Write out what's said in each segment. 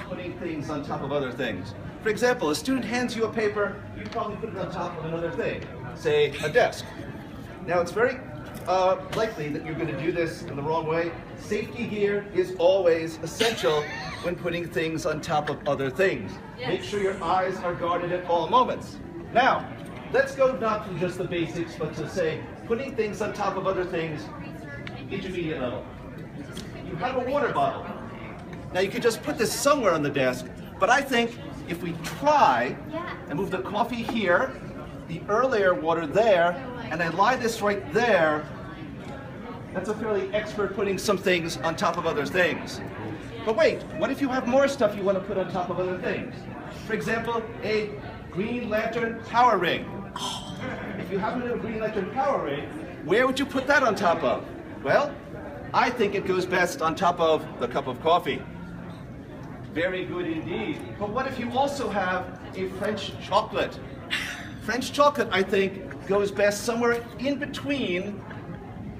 putting things on top of other things. For example, a student hands you a paper, you probably put it on top of another thing, say a desk. Now it's very likely that you're going to do this in the wrong way. Safety gear is always essential when putting things on top of other things. Yes. Make sure your eyes are guarded at all moments. Now, let's go not to just the basics, but to say putting things on top of other things, intermediate level. You have a water bottle. Now you could just put this somewhere on the desk, but I think if we try and move the coffee here, the earlier water there, and I lie this right there, that's a fairly expert putting some things on top of other things. But wait, what if you have more stuff you want to put on top of other things? For example, a green lantern power ring. If you happen to have a green lantern power ring, where would you put that on top of? Well, I think it goes best on top of the cup of coffee. Very good indeed. But what if you also have a French chocolate? French chocolate, I think, goes best somewhere in between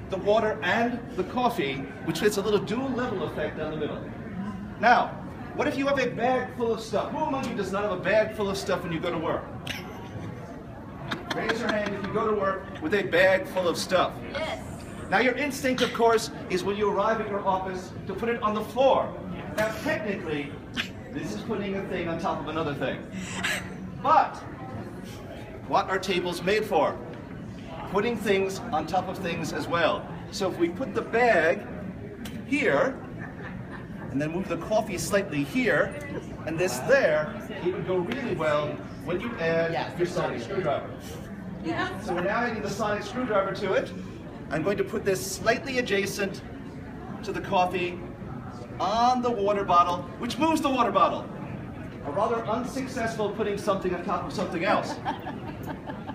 the water and the coffee, which gets a little dual level effect down the middle. Now, what if you have a bag full of stuff? Who among you does not have a bag full of stuff when you go to work? Raise your hand if you go to work with a bag full of stuff. Yes. Now your instinct, of course, is when you arrive at your office to put it on the floor. Now technically, this is putting a thing on top of another thing. But, what are tables made for? Putting things on top of things as well. So if we put the bag here, and then move the coffee slightly here, and this there, it would go really well when you add your sonic screwdriver. Yeah. So we're now adding the sonic screwdriver to it. I'm going to put this slightly adjacent to the coffee on the water bottle, which moves the water bottle. A rather unsuccessful putting something on top of something else.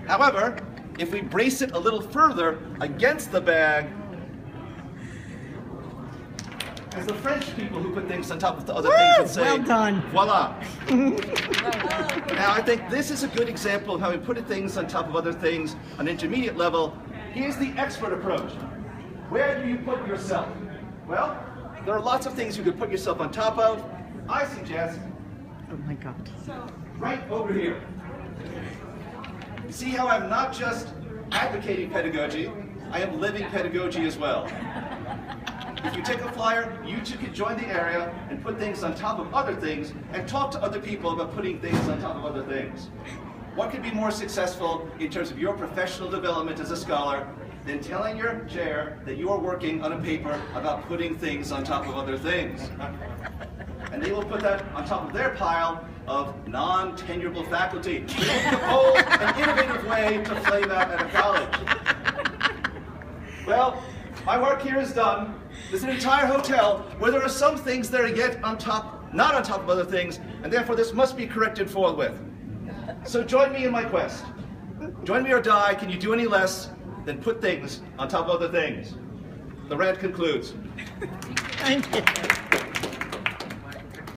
However, if we brace it a little further against the bag, as the French people who put things on top of the other things would say, well done. Voila. Now I think this is a good example of how we put things on top of other things on intermediate level. Here's the expert approach. Where do you put yourself? Well, there are lots of things you could put yourself on top of. I suggest, Oh my God. right over here. See how I'm not just advocating pedagogy, I am living pedagogy as well. If you take a flyer, you too can join the area and put things on top of other things and talk to other people about putting things on top of other things. What could be more successful in terms of your professional development as a scholar than telling your chair that you are working on a paper about putting things on top of other things? And they will put that on top of their pile of non-tenurable faculty. A bold and innovative way to flame out at a college. Well, my work here is done. There's an entire hotel where there are some things that are yet on top, not on top of other things, and therefore this must be corrected forthwith. So join me in my quest. Join me or die. Can you do any less than put things on top of other things? The rant concludes. Thank you.